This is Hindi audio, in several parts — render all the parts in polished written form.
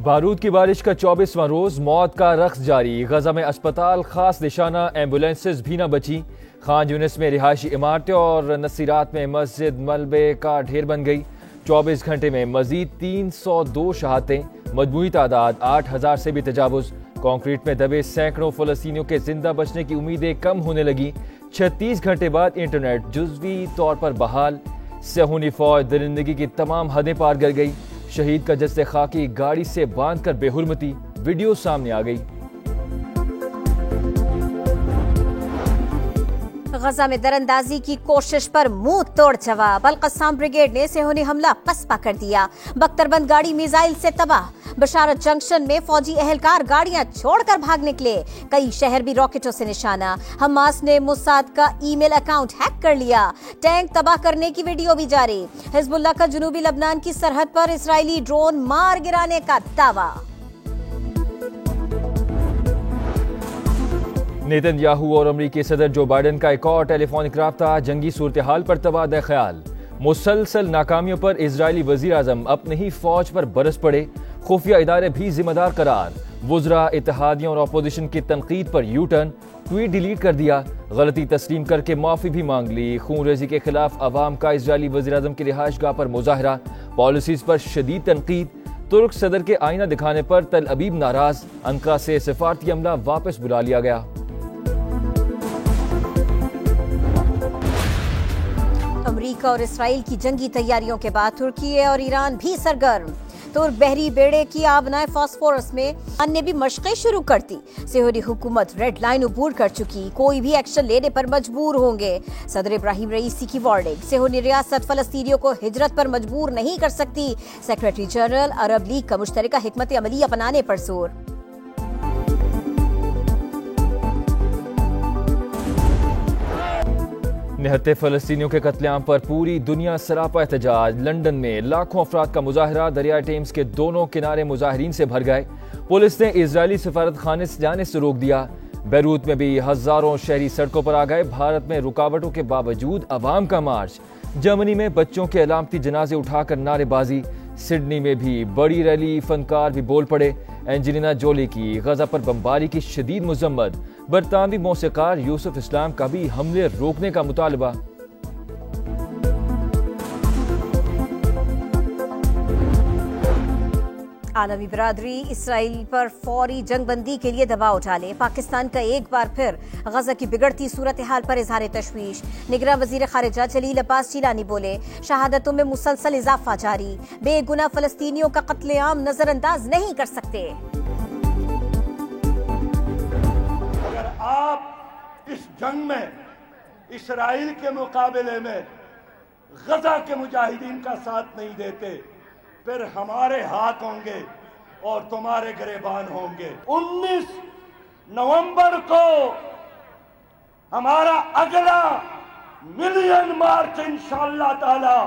बारूद की बारिश का 24वां रोज, मौत का रक्स जारी। गजा में अस्पताल खास निशाना, एम्बुलेंसेज भी न बची। खान यूनिस में रिहायशी इमारतें और नसीरात में मस्जिद मलबे का ढेर बन गई। 24 घंटे में मजीद 302 शहादतें, मजमूई तादाद 8000 से भी तजावुज। कंक्रीट में दबे सैकड़ों फलस्तीनियों के जिंदा बचने की उम्मीदें कम होने लगी। 36 घंटे बाद इंटरनेट जुज़वी तौर पर बहाल। सहूनी फौज दरिंदगी की तमाम हदें पार कर गई। शहीद का जस्से खाकी गाड़ी से बांधकर बेहुरमती, वीडियो सामने आ गई। गजा में दरअंदाजी की कोशिश पर मुंह तोड़ जवाब। अल-कस्साम ब्रिगेड ने सेहूनी हमला पसपा कर दिया। बख्तरबंद गाड़ी मिसाइल से तबाह। बशारत जंक्शन में फौजी एहलकार गाड़ियां छोड़कर भाग निकले। कई शहर भी रॉकेटों से निशाना। हमास ने मुसाद का ईमेल अकाउंट हैक कर लिया। टैंक तबाह करने की वीडियो भी जारी। हिजबुल्लाह का जनूबी लबनान की सरहद पर इजरायली ड्रोन मार गिराने का दावा। नेतन्याहू और अमरीकी सदर जो बाइडन का एक और टेलीफोनिक राब्ता, जंगी सूरत हाल पर तबादला ख्याल। मुसलसल नाकामियों पर इजरायली वजीर आजम अपनी ही फौज पर बरस पड़े। खुफिया इदारे भी जिम्मेदार करार। वुज़रा, इत्तेहादियों और अपोजिशन की तनकीद पर यू टर्न। ट्वीट डिलीट कर दिया। गलती तस्लीम करके माफी भी मांग ली। खून रेजी के खिलाफ अवाम का इजरायली वजीर आजम की रिहाइश गाह पर मुजाहरा। पॉलिसीज पर शदीद तनकीद। तुर्क सदर के आईना दिखाने पर तल अबीब नाराज। अंकारा से सिफारती अमला वापस बुला लिया गया। अमेरिका और इसराइल की जंगी तैयारियों के बाद तुर्की और ईरान भी सरगर्म। तुर्क बहरी बेड़े की आबनाए फास्फोरस में ईरान ने भी मशक़ें शुरू कर दी। सेहूनी हुकूमत रेड लाइन अबूर कर चुकी, कोई भी एक्शन लेने पर मजबूर होंगे। सदर इब्राहिम रईसी की वार्निंग। सेहूनी रियासत फलस्तीनियों को हिजरत पर मजबूर नहीं कर सकती। सेक्रेटरी जनरल अरब लीग का मुश्तरका हिकमत अमली अपनाने पर जोर। निहत्ते फलस्तीनियों के कत्लेआम पर पूरी दुनिया सरापा एहतजाज। लंदन में लाखों अफराद का मुजाहरा। दरिया टेम्स के दोनों किनारे मुजाहिरीन से भर गए। पुलिस ने इजरायली सफारत खाने से जाने से रोक दिया। बैरूत में भी हजारों शहरी सड़कों पर आ गए। भारत में रुकावटों के बावजूद अवाम का मार्च। जर्मनी में बच्चों के अलामती जनाजे उठाकर नारेबाजी। सिडनी में भी बड़ी रैली, फनकार भी बोल पड़े। एंजेलिना जोली की गजा पर बमबारी की शदीद मुजम्मत। बरतानवी मौसीकार यूसुफ इस्लाम का भी हमले रोकने का मुतालबा। आलमी बरादरी इसराइल पर फौरी जंगबंदी के लिए दबाव डाले। पाकिस्तान का एक बार फिर गजा की बिगड़ती सूरत हाल पर इजहार तशवीश। निगरान वजीर खारिजा जलील अब्बास जिलानी बोले, शहादतों में मुसलसल इजाफा जारी। बेगुनाह फलस्तीनियों का कत्लेआम नजरअंदाज नहीं कर सकते। अगर आप इस जंग में इसराइल के मुकाबले में गजा के मुजाहिदीन का साथ नहीं देते, फिर हमारे हाथ होंगे और तुम्हारे गिरेबान होंगे। 19 नवंबर को हमारा अगला मिलियन मार्च इंशाअल्लाह ताला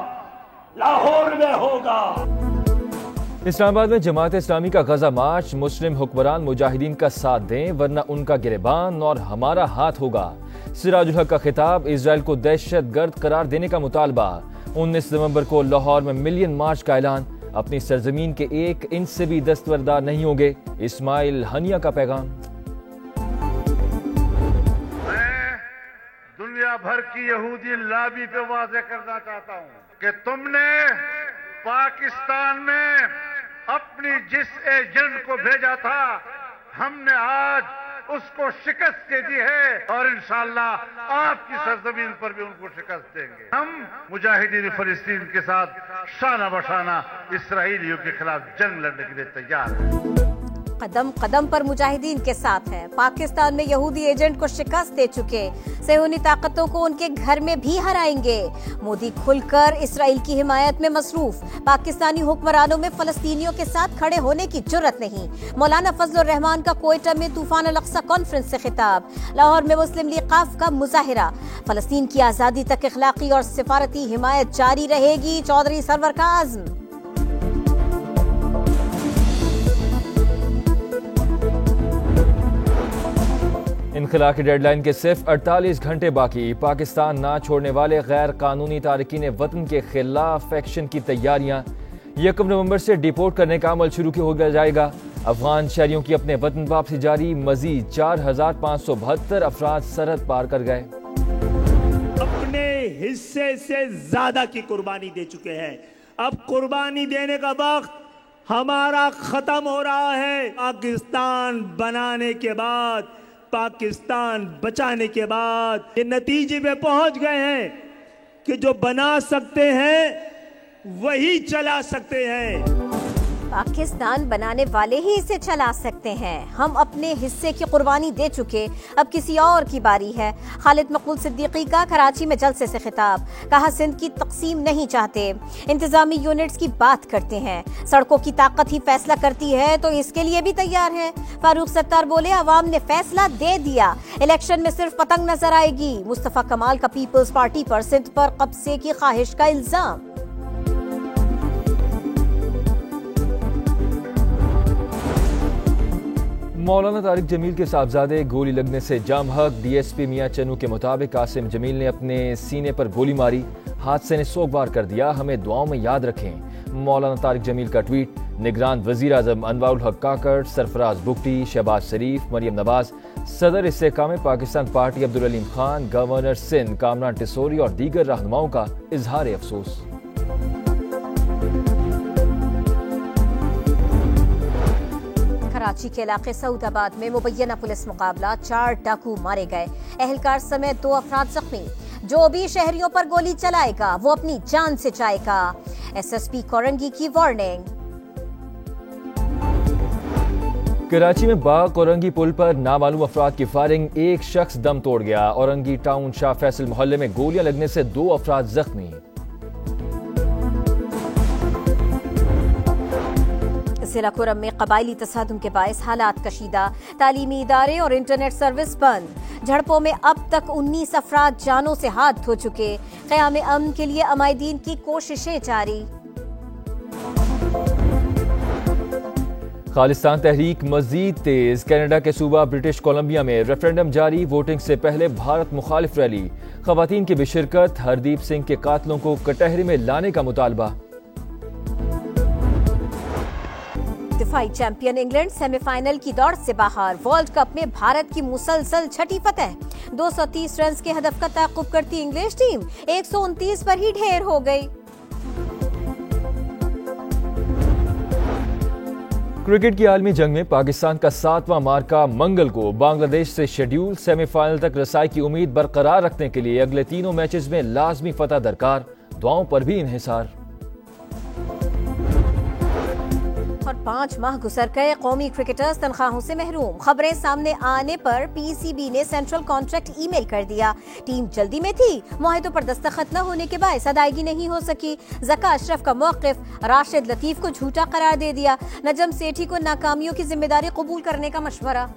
लाहौर में होगा। इस्लामाबाद में जमात इस्लामी का गजा मार्च। मुस्लिम हुक्मरान मुजाहिदीन का साथ दें वरना उनका गिरेबान और हमारा हाथ होगा। सिराजुल हक का खिताब। इजराइल को दहशत गर्द करार देने का मुतालबा। 19 नवंबर को लाहौर में मिलियन मार्च का ऐलान। अपनी सरजमीन के 1 इंच से भी दस्तबरदार नहीं होंगे। इस्माइल हनिया का पैगाम। मैं दुनिया भर की यहूदी लाबी पे वाज़ेह करना चाहता हूं कि तुमने पाकिस्तान में अपनी जिस एजेंट को भेजा था, हमने आज उसको शिकस्त दे दी है और इंशाअल्लाह आपकी सरजमीन पर भी उनको शिकस्त देंगे। हम मुजाहिदीन फिलिस्तीन के साथ शाना बशाना इसराइलियों के खिलाफ जंग लड़ने के लिए तैयार हैं। कदम कदम पर मुजाहिदीन के साथ है। पाकिस्तान में यहूदी एजेंट को शिकस्त दे चुके सेहूनी ताकतों को उनके घर में भी हराएंगे। मोदी खुलकर इसराइल की हिमायत में मसरूफ। पाकिस्तानी हुक्मरानों में फलस्तीनियों के साथ खड़े होने की जुर्रत नहीं। मौलाना फजलुर रहमान का कोयटा में तूफान अल-अक्सा कॉन्फ्रेंस से खिताब। लाहौर में मुस्लिम लीग काफ का मुजाहिरा। फलस्तीन की आजादी तक इखलाकी और सिफारती हिमायत जारी रहेगी, चौधरी सरवर का आज़्म। इनखिला की डेडलाइन के सिर्फ 48 घंटे बाकी। पाकिस्तान ना छोड़ने वाले गैर कानूनी तारकीन वतन के खिलाफ एक्शन की तैयारियां। 1 नवंबर से डिपोर्ट करने का अमल शुरू हो जाएगा। अफगान शहरियों की अपने वतन वापसी जारी। मजीद 4,572 अफराद सरहद पार कर गए। अपने हिस्से से ज्यादा की कुर्बानी दे चुके हैं। अब कुर्बानी देने का वक्त हमारा खत्म हो रहा है। पाकिस्तान बनाने के बाद, पाकिस्तान बचाने के बाद ये नतीजे पे पहुंच गए हैं कि जो बना सकते हैं वही चला सकते हैं। पाकिस्तान बनाने वाले ही इसे चला सकते हैं। हम अपने हिस्से की कुर्बानी दे चुके, अब किसी और की बारी है। खालिद मकबूल सिद्दीकी का कराची में जलसे से खिताब। कहा, सिंध की तकसीम नहीं चाहते, इंतजामी यूनिट्स की बात करते हैं। सड़कों की ताकत ही फैसला करती है तो इसके लिए भी तैयार है। फारूक सत्तार बोले, अवाम ने फैसला दे दिया, इलेक्शन में सिर्फ पतंग नजर आएगी। मुस्तफा कमाल का पीपल्स पार्टी पर सिंध पर कब्जे की ख्वाहिश का इल्जाम। मौलाना तारिक जमील के साहबजादे गोली लगने से जाम हक। डीएसपी मियां चन्नू के मुताबिक कासिम जमील ने अपने सीने पर गोली मारी। हादसे ने सोगवार कर दिया, हमें दुआओं में याद रखें। मौलाना तारिक जमील का ट्वीट। निगरान वजीर आजम अनवारुल हक काकड़, सरफराज बुगटी, शहबाज शरीफ, मरियम नवाज, सदर इस्तेकाम पाकिस्तान पार्टी अब्दुल अलीम खान, गवर्नर सिंध कामरान टिसोरी और दीगर रहनुमाओं का इजहार अफसोस। कराची के इलाके सऊदाबाद में मुबैना पुलिस मुकाबला, 4 डाकू मारे गए, एहलकार समेत 2 अफराद जख्मी। जो भी शहरियों पर गोली चलाएगा वो अपनी जान से जाएगा। एसएसपी कोरंगी की वार्निंग। कराची में बाग कोरंगी पुल पर नामालूम अफराद की फायरिंग, एक शख्स दम तोड़ गया। औरंगी टाउन शाह फैसल मोहल्ले में गोलियां लगने से 2 अफराद जख्मी। जिला कुरम में कबायली तसादुम के बायस हालात कशीदा, तालीमी इदारे और इंटरनेट सर्विस बंद। झड़पों में अब तक 19 अफराद जानों से हाथ धो चुके। क़याम अमन के लिए अमायदीन की कोशिशें जारी। खालिस्तान तहरीक मजीद तेज। कनाडा के सूबा ब्रिटिश कोलंबिया में रेफरेंडम जारी। वोटिंग से पहले भारत मुखालिफ रैली। खवातीन की बेशिरकत। हरदीप सिंह के कातलों को कटहरे में लाने का मुतालबा। दिफाई चैंपियन इंग्लैंड सेमीफाइनल की दौड़ से बाहर। वर्ल्ड कप में भारत की मुसलसल छठी फतह। 230 रन के हदफ का ताक़ुब करती इंग्लिश टीम 129 पर ही ढेर हो गई। क्रिकेट की आलमी जंग में पाकिस्तान का 7वां मार्का मंगल को बांग्लादेश से शेड्यूल। सेमीफाइनल तक रसाई की उम्मीद बरकरार रखने के लिए अगले तीनों मैचेस में लाजमी फतह दरकार। दुआओं पर भी इन्हिसार। और 5 माह गुजर गए, कौमी क्रिकेटर्स तनख्वाहों से महरूम। खबरें सामने आने पर पीसीबी ने सेंट्रल कॉन्ट्रैक्ट ईमेल कर दिया। टीम जल्दी में थी, मुआहदों पर दस्तखत न होने के बायस अदायगी नहीं हो सकी। ज़का अशरफ का मौक़िफ़, राशिद लतीफ़ को झूठा करार दे दिया। नजम सेठी को नाकामियों की जिम्मेदारी कबूल करने का मशवरा।